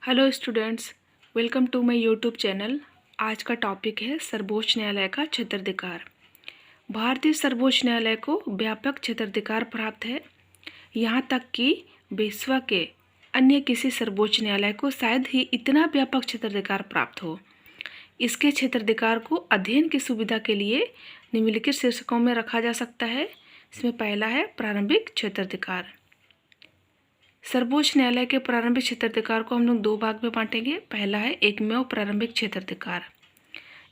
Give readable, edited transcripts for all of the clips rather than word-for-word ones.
Hello students, welcome to my YouTube channel. आज का topic है सर्वोच्च न्यायालय का क्षेत्राधिकार। भारतीय सर्वोच्च न्यायालय को व्यापक क्षेत्राधिकार प्राप्त है। यहाँ तक कि विश्व के अन्य किसी सर्वोच्च न्यायालय को शायद ही इतना व्यापक क्षेत्राधिकार प्राप्त हो। इसके क्षेत्राधिकार को अध्ययन की सुविधा के लिए निम्नलिखित शीर्षकों में रखा जा सकता है। इसमें पहला है प्रारंभिक क्षेत्राधिकार। सर्वोच्च न्यायालय के प्रारंभिक क्षेत्राधिकार को हम लोग दो भाग में बांटेंगे। पहला है एकमेव प्रारंभिक क्षेत्राधिकार।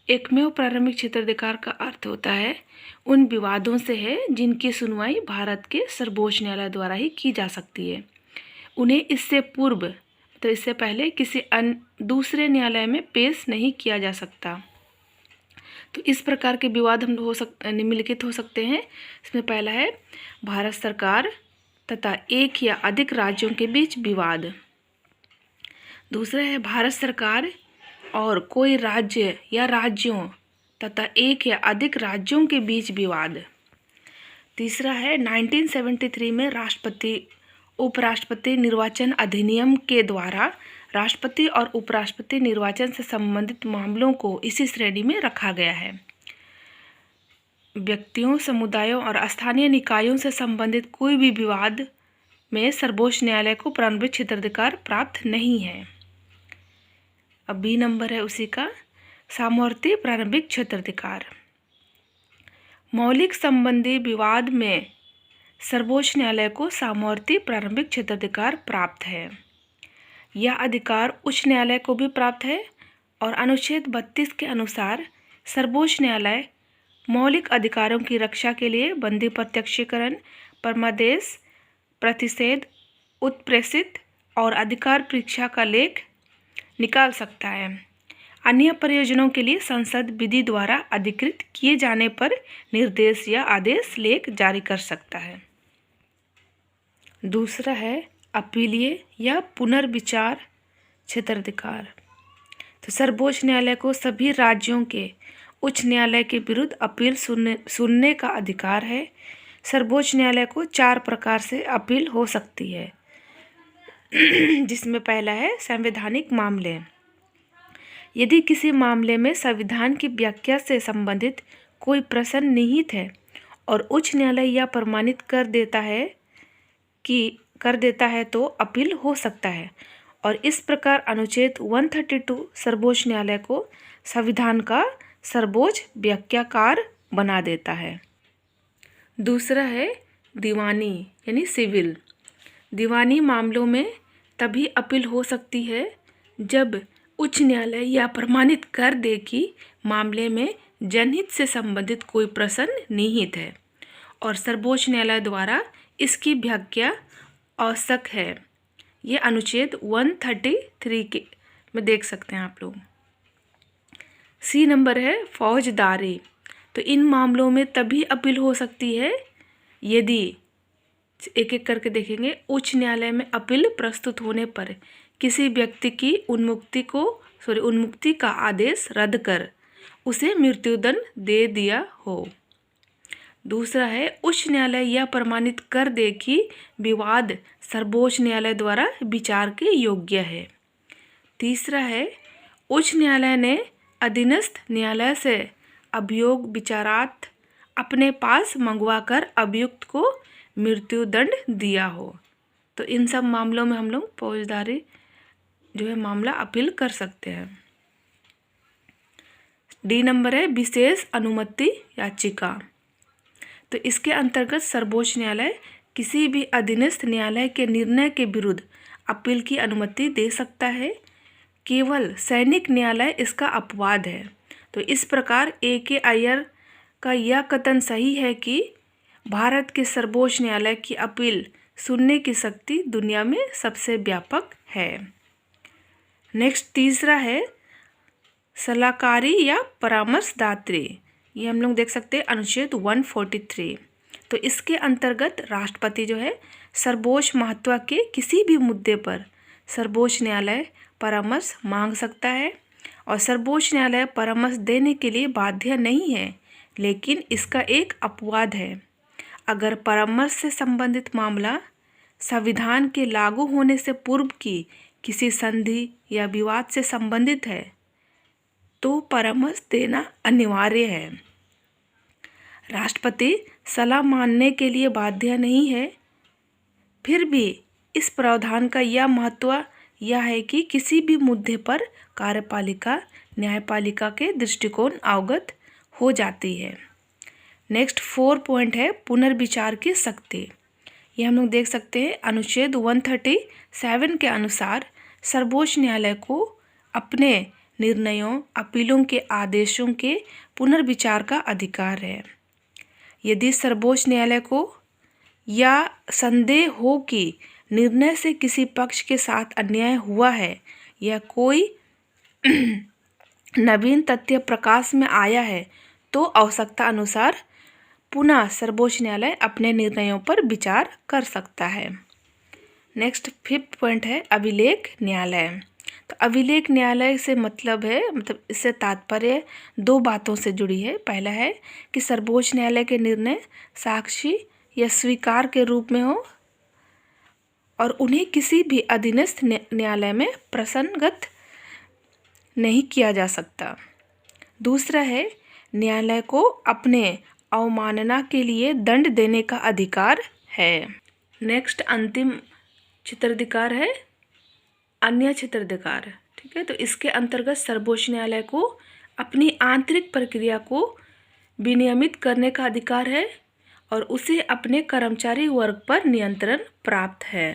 एकमेव प्रारंभिक क्षेत्राधिकार का अर्थ होता है उन विवादों से है जिनकी सुनवाई भारत के सर्वोच्च न्यायालय द्वारा ही की जा सकती है। उन्हें इससे पूर्व तो इससे पहले किसी दूसरे न्यायालय में पेश नहीं किया जा सकता। तो इस प्रकार के विवाद हम निम्नलिखित हो सकते हैं। इसमें पहला है भारत सरकार तथा एक या अधिक राज्यों के बीच विवाद। दूसरा है भारत सरकार और कोई राज्य या राज्यों तथा एक या अधिक राज्यों के बीच विवाद। तीसरा है 1973 में राष्ट्रपति उपराष्ट्रपति निर्वाचन अधिनियम के द्वारा राष्ट्रपति और उपराष्ट्रपति निर्वाचन से संबंधित मामलों को इसी श्रेणी में रखा गया है। व्यक्तियों, समुदायों और स्थानीय निकायों से संबंधित कोई भी विवाद में सर्वोच्च न्यायालय को प्रारंभिक क्षेत्राधिकार प्राप्त नहीं है। अब बी नंबर है उसी का, सामर्थ्य प्रारंभिक क्षेत्राधिकार। मौलिक संबंधी विवाद में सर्वोच्च न्यायालय को सामर्थ्य प्रारंभिक क्षेत्राधिकार प्राप्त है। यह अधिकार उच्च न्यायालय को भी प्राप्त है और अनुच्छेद 32 के अनुसार सर्वोच्च न्यायालय मौलिक अधिकारों की रक्षा के लिए बंदी प्रत्यक्षीकरण, परमादेश, प्रतिषेध, उत्प्रेषित और अधिकार परीक्षा का लेख निकाल सकता है। अन्य प्रयोजनों के लिए संसद विधि द्वारा अधिकृत किए जाने पर निर्देश या आदेश लेख जारी कर सकता है। दूसरा है अपीलीय या पुनर्विचार क्षेत्राधिकार। तो सर्वोच्च न्यायालय को सभी राज्यों के उच्च न्यायालय के विरुद्ध अपील सुनने का अधिकार है। सर्वोच्च न्यायालय को 4 प्रकार से अपील हो सकती है, जिसमें पहला है संवैधानिक मामले। यदि किसी मामले में संविधान की व्याख्या से संबंधित कोई प्रश्न निहित है और उच्च न्यायालय यह प्रमाणित कर देता है तो अपील हो सकता है और इस प्रकार अनुच्छेद 132 सर्वोच्च न्यायालय को संविधान का सर्वोच्च व्याख्याकार बना देता है। दूसरा है दीवानी यानी सिविल। दीवानी मामलों में तभी अपील हो सकती है जब उच्च न्यायालय यह प्रमाणित कर दे कि मामले में जनहित से संबंधित कोई प्रश्न निहित है और सर्वोच्च न्यायालय द्वारा इसकी व्याख्या आवश्यक है। ये अनुच्छेद 133 के में देख सकते हैं आप लोग। सी नंबर है फौजदारी। तो इन मामलों में तभी अपील हो सकती है यदि एक एक करके देखेंगे। उच्च न्यायालय में अपील प्रस्तुत होने पर किसी व्यक्ति की उन्मुक्ति का आदेश रद्द कर उसे मृत्युदंड दे दिया हो। दूसरा है उच्च न्यायालय यह प्रमाणित कर दे कि विवाद सर्वोच्च न्यायालय द्वारा विचार के योग्य है। तीसरा है उच्च न्यायालय ने अधीनस्थ न्यायालय से अभियोग विचारार्थ अपने पास मंगवाकर अभियुक्त को मृत्युदंड दिया हो। तो इन सब मामलों में हम लोग फौजदारी जो है मामला अपील कर सकते हैं। डी नंबर है विशेष अनुमति याचिका। तो इसके अंतर्गत सर्वोच्च न्यायालय किसी भी अधीनस्थ न्यायालय के निर्णय के विरुद्ध अपील की अनुमति दे सकता है। केवल सैनिक न्यायालय इसका अपवाद है। तो इस प्रकार A.K. अय्यर का यह कथन सही है कि भारत के सर्वोच्च न्यायालय की अपील सुनने की शक्ति दुनिया में सबसे व्यापक है। नेक्स्ट तीसरा है सलाहकारी या परामर्शदात्री। ये हम लोग देख सकते हैं अनुच्छेद 143। तो इसके अंतर्गत राष्ट्रपति जो है सर्वोच्च महत्व के किसी भी मुद्दे पर सर्वोच्च न्यायालय परामर्श मांग सकता है और सर्वोच्च न्यायालय परामर्श देने के लिए बाध्य नहीं है, लेकिन इसका एक अपवाद है। अगर परामर्श से संबंधित मामला संविधान के लागू होने से पूर्व की किसी संधि या विवाद से संबंधित है तो परामर्श देना अनिवार्य है। राष्ट्रपति सलाह मानने के लिए बाध्य नहीं है। फिर भी इस प्रावधान का यह महत्व यह है कि किसी भी मुद्दे पर कार्यपालिका न्यायपालिका के दृष्टिकोण अवगत हो जाती है। नेक्स्ट 4 पॉइंट है पुनर्विचार की शक्ति। ये हम लोग देख सकते हैं अनुच्छेद 137 के अनुसार सर्वोच्च न्यायालय को अपने निर्णयों अपीलों के आदेशों के पुनर्विचार का अधिकार है। यदि सर्वोच्च न्यायालय को या संदेह हो कि निर्णय से किसी पक्ष के साथ अन्याय हुआ है या कोई नवीन तथ्य प्रकाश में आया है तो आवश्यकता अनुसार पुनः सर्वोच्च न्यायालय अपने निर्णयों पर विचार कर सकता है। नेक्स्ट 5th पॉइंट है अभिलेख न्यायालय। तो अभिलेख न्यायालय से मतलब इससे तात्पर्य 2 बातों से जुड़ी है। पहला है कि सर्वोच्च न्यायालय के निर्णय साक्षी या स्वीकार के रूप में हो और उन्हें किसी भी अधीनस्थ न्यायालय में प्रसन्नगत नहीं किया जा सकता। दूसरा है न्यायालय को अपने अवमानना के लिए दंड देने का अधिकार है। नेक्स्ट अंतिम क्षेत्राधिकार है अन्य क्षेत्राधिकार। ठीक है, तो इसके अंतर्गत सर्वोच्च न्यायालय को अपनी आंतरिक प्रक्रिया को विनियमित करने का अधिकार है और उसे अपने कर्मचारी वर्ग पर नियंत्रण प्राप्त है।